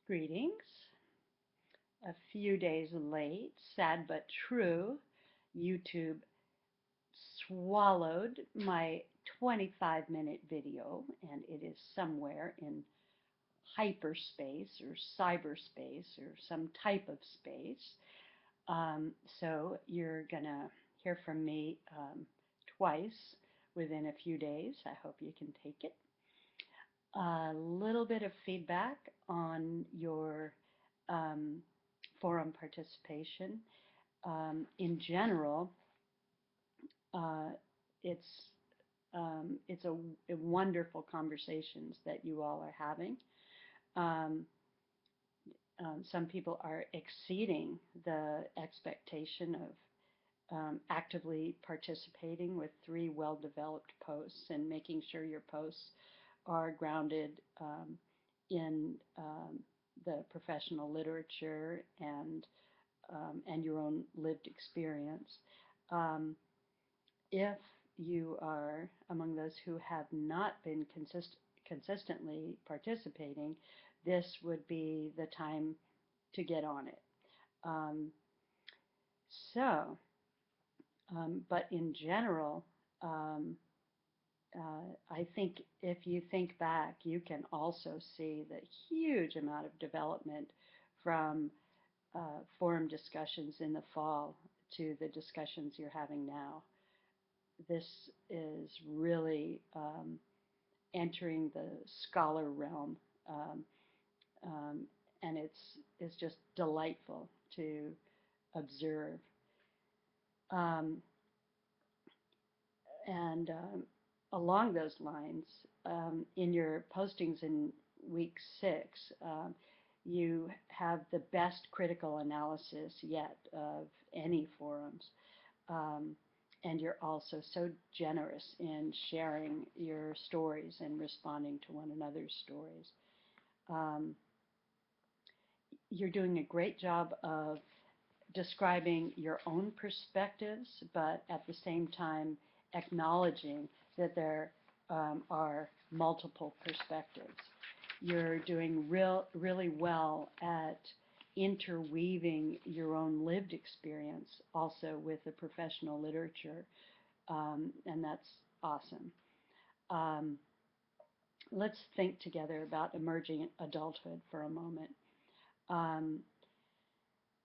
Greetings. A few days late, sad but true. YouTube swallowed my 25-minute video, and it is somewhere in hyperspace or cyberspace or some type of space. So you're going to hear from me twice within a few days. I hope you can take it. A little bit of feedback on your um, forum participation. In general, uh, it's it's a wonderful conversations that you all are having. Um, some people are exceeding the expectation of actively participating with 3 well-developed posts and making sure your posts are grounded in the professional literature and your own lived experience. Um, if you are among those who have not been consistently participating, this would be the time to get on it. Um, so, but in general, um, I think if you think back, you can also see the huge amount of development from forum discussions in the fall to the discussions you're having now. This is really entering the scholar realm, um, um, and it's just delightful to observe. Um, and along those lines, in your postings in week 6, you have the best critical analysis yet of any forums. Um, and you're also so generous in sharing your stories and responding to one another's stories. Um, you're doing a great job of describing your own perspectives, but at the same time acknowledging that there are multiple perspectives. You're doing really well at interweaving your own lived experience also with the professional literature, and that's awesome. Um, let's think together about emerging adulthood for a moment. Um,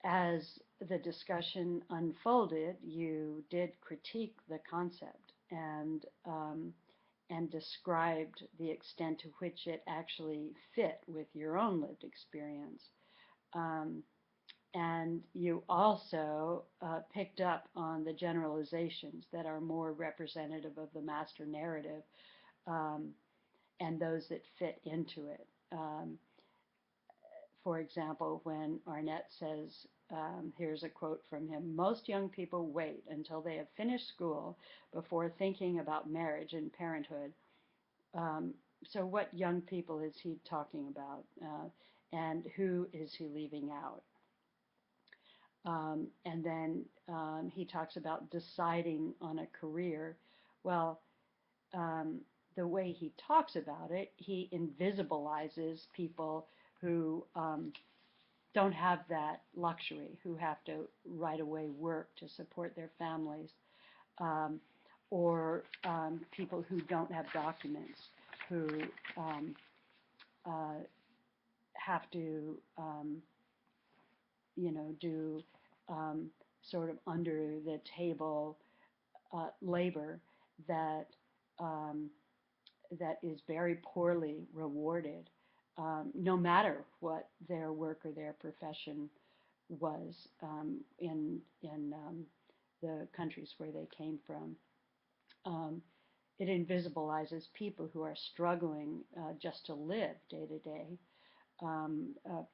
as the discussion unfolded, you did critique the concept and described the extent to which it actually fit with your own lived experience. Um, and you also picked up on the generalizations that are more representative of the master narrative um, and those that fit into it. For example, when Arnett says, here's a quote from him, most young people wait until they have finished school before thinking about marriage and parenthood. Um, so what young people is he talking about? And who is he leaving out? And then he talks about deciding on a career. Well, um, the way he talks about it, he invisibilizes people who don't have that luxury, who have to right away work to support their families, um, or people who don't have documents, who um, uh, have to, do sort of under the table labor that um, that is very poorly rewarded, no matter what their work or their profession was in the countries where they came from. Um, it invisibilizes people who are struggling just to live day to day.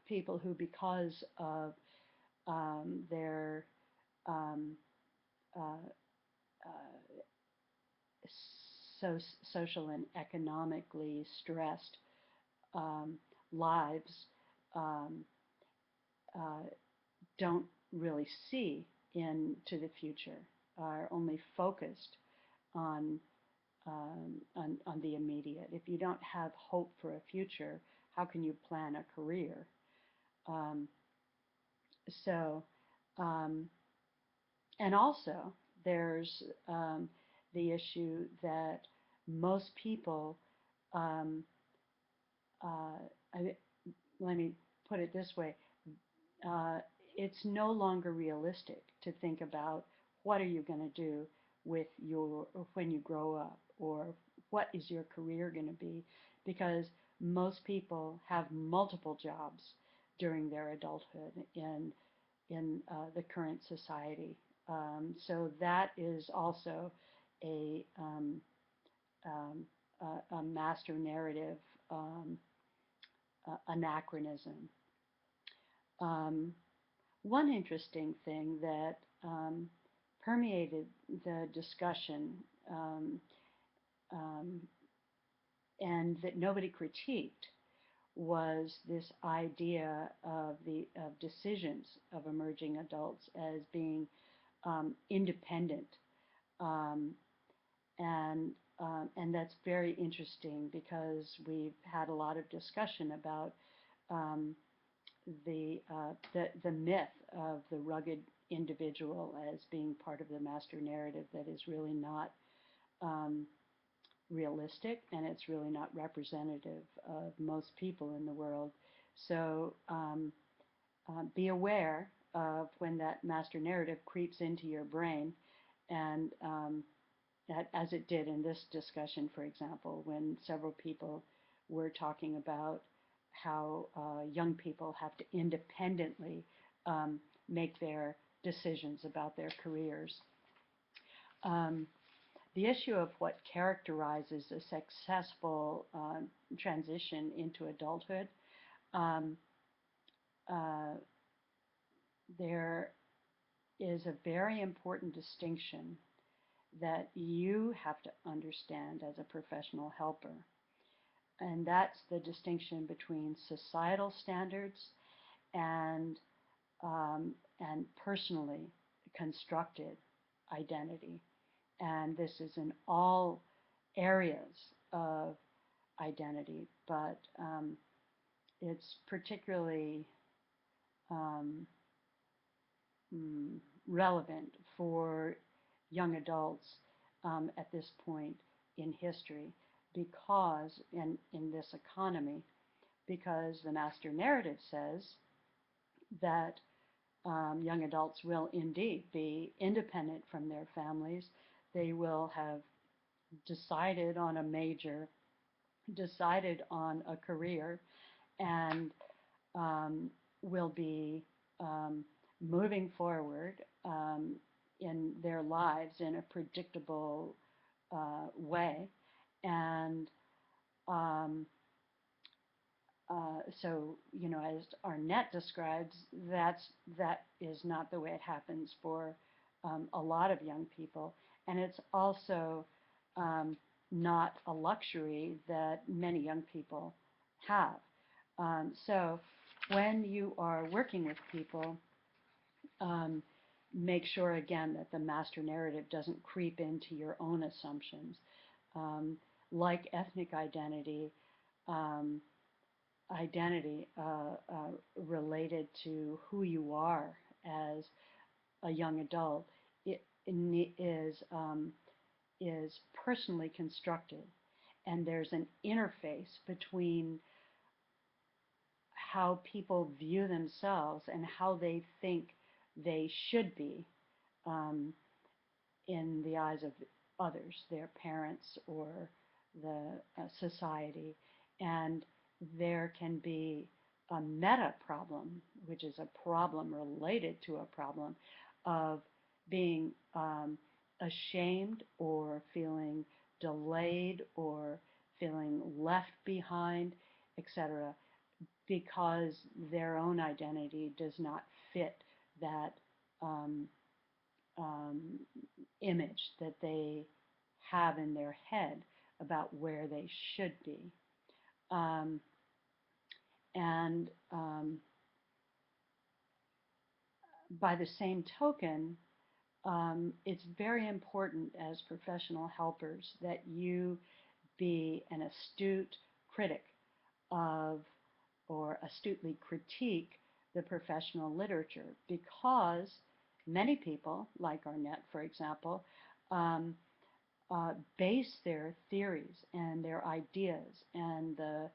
People who, because of their um, uh, uh, so social and economically stressed um, lives, um, uh, don't really see into the future, are only focused on, on the immediate. If you don't have hope for a future, how can you plan a career? Um, so, um, and also there's the issue that most people, um, uh, I, let me put it this way, uh, it's no longer realistic to think about what are you going to do with your when you grow up, or what is your career going to be, because most people have multiple jobs during their adulthood in the current society. So that is also a um, a master narrative um, anachronism. Um, One interesting thing that permeated the discussion um, um, and that nobody critiqued was this idea of the of decisions of emerging adults as being independent, um, and and that's very interesting because we've had a lot of discussion about um, the myth of the rugged individual as being part of the master narrative that is really not um, realistic, and it's really not representative of most people in the world. So be aware of when that master narrative creeps into your brain, and that, as it did in this discussion, for example, when several people were talking about how young people have to independently um, make their decisions about their careers. Um, the issue of what characterizes a successful transition into adulthood, um, uh, there is a very important distinction that you have to understand as a professional helper. And that's the distinction between societal standards and and personally constructed identity. And this is in all areas of identity, but it's particularly um, mm, relevant for young adults at this point in history because, in this economy, because the master narrative says that young adults will indeed be independent from their families. They will have decided on a major, decided on a career, and um, will be moving forward in their lives in a predictable way. And um, so, as Arnett describes, that is not the way it happens for a lot of young people, and it's also um, not a luxury that many young people have. So, when you are working with people, um, make sure again that the master narrative doesn't creep into your own assumptions, um, like ethnic identity. Um, related to who you are as a young adult is personally constructed, and there's an interface between how people view themselves and how they think they should be um, in the eyes of others, their parents or the society. And there can be a meta problem, which is a problem related to a problem of being ashamed or feeling delayed or feeling left behind, etc., because their own identity does not fit that um, um, image that they have in their head about where they should be. Um, and by the same token, it's very important as professional helpers that you be an astute critic of, or astutely critique the professional literature, because many people, like Arnett, for example, um, base their theories and their ideas and the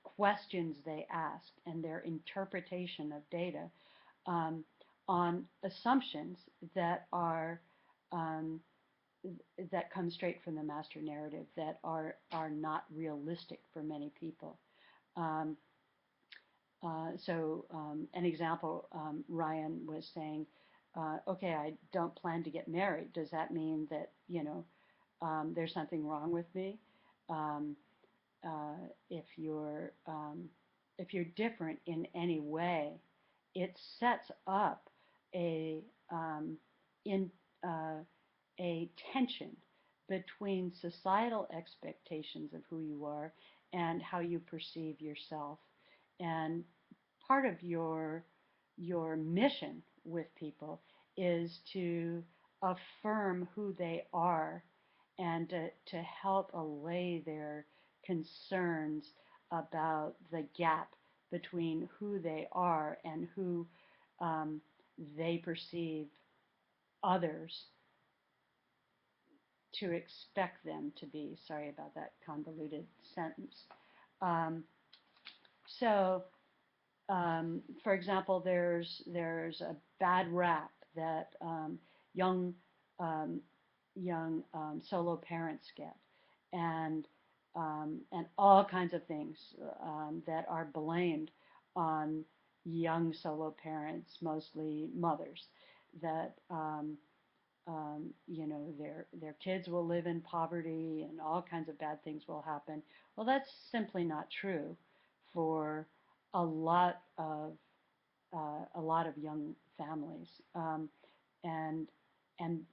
questions they ask and their interpretation of data um, on assumptions that are um, that come straight from the master narrative, that are not realistic for many people. Um, an example, Ryan was saying, okay, I don't plan to get married. Does that mean that, there's something wrong with me? Um, uh, if you're if you're different in any way, it sets up a um, in a tension between societal expectations of who you are and how you perceive yourself. And part of your mission with people is to affirm who they are and to help allay their concerns about the gap between who they are and who um, they perceive others to expect them to be. Sorry about that convoluted sentence. Um, so, for example, there's a bad rap that young um, young solo parents get, and all kinds of things that are blamed on young solo parents, mostly mothers, that their kids will live in poverty and all kinds of bad things will happen. Well, that's simply not true for a lot of young families, and and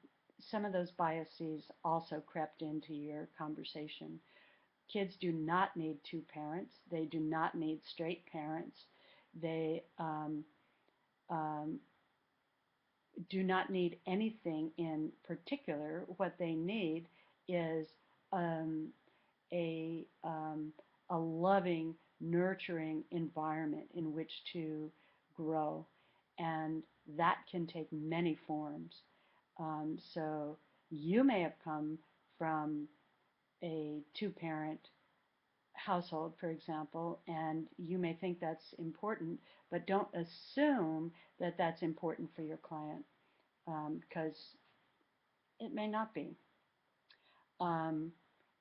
some of those biases also crept into your conversation. Kids do not need two parents. They do not need straight parents. They um, do not need anything in particular. What they need is um, a a loving, nurturing environment in which to grow, and that can take many forms. So you may have come from a two-parent household, for example, and you may think that's important, but don't assume that that's important for your client, because it may not be. Um,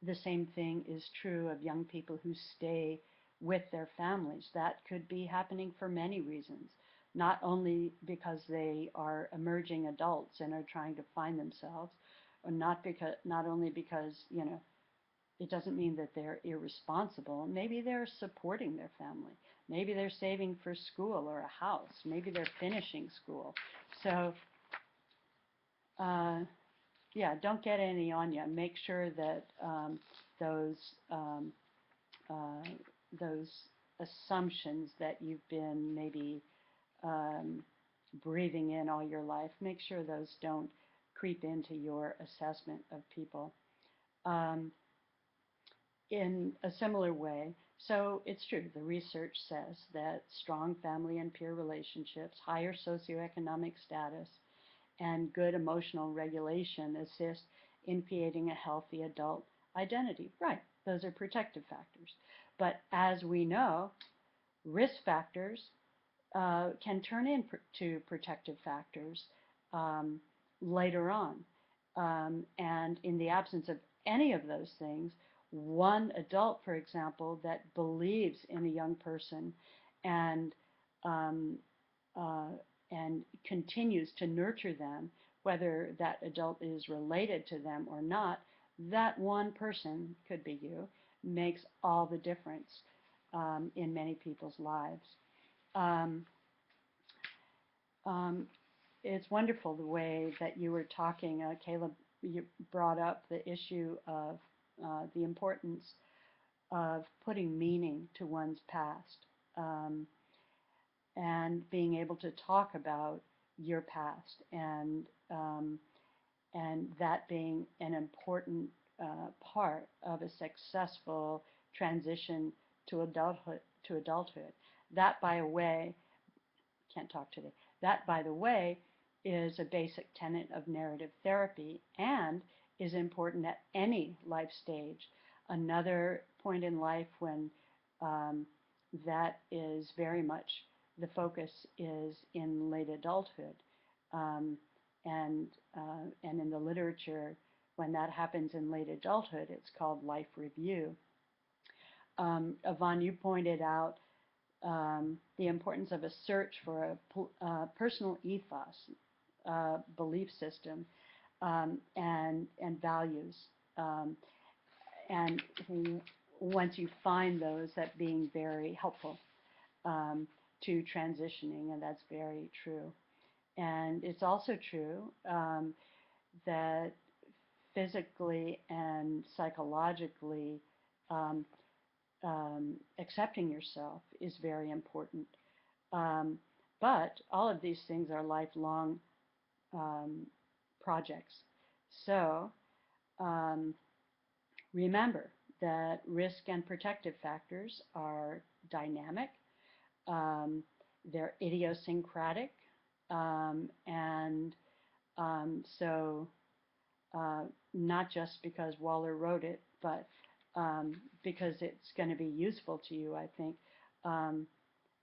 the same thing is true of young people who stay with their families. That could be happening for many reasons, not only because they are emerging adults and are trying to find themselves, or not only because it doesn't mean that they're irresponsible. Maybe they're supporting their family. Maybe they're saving for school or a house. Maybe they're finishing school. So, yeah, don't get any on you. Make sure that those um, uh, those assumptions that you've been maybe um, breathing in all your life, make sure those don't creep into your assessment of people. Um, in a similar way, so it's true, the research says that strong family and peer relationships, higher socioeconomic status, and good emotional regulation assist in creating a healthy adult identity. Right, those are protective factors. But as we know, risk factors can turn into protective factors um, later on. And in the absence of any of those things, one adult, for example, that believes in a young person and um, uh, and continues to nurture them, whether that adult is related to them or not, that one person, could be you, makes all the difference in many people's lives. Um, um, it's wonderful the way that you were talking, Caleb. You brought up the issue of the importance of putting meaning to one's past, um, and being able to talk about your past, and that being an important part of a successful transition to adulthood. To adulthood. That, by a way, can't talk today. That, by the way, is a basic tenet of narrative therapy and is important at any life stage. Another point in life when um, that is very much the focus is in late adulthood. Um, and in the literature, when that happens in late adulthood, it's called life review. Yvonne, you pointed out the importance of a search for a personal ethos, belief system, and values. Um, and once you find those, that being very helpful um, to transitioning, and that's very true. And it's also true that physically and psychologically um, accepting yourself is very important. Um, but all of these things are lifelong um, projects. So um, remember that risk and protective factors are dynamic, um, they're idiosyncratic, and so not just because Waller wrote it, but because it's going to be useful to you, I think. Um,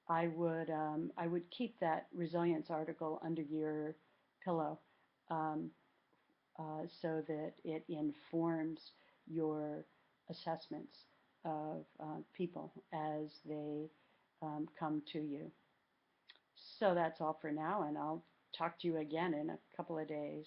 I would keep that resilience article under your pillow um, so that it informs your assessments of people as they come to you. So that's all for now, and I'll talk to you again in a couple of days.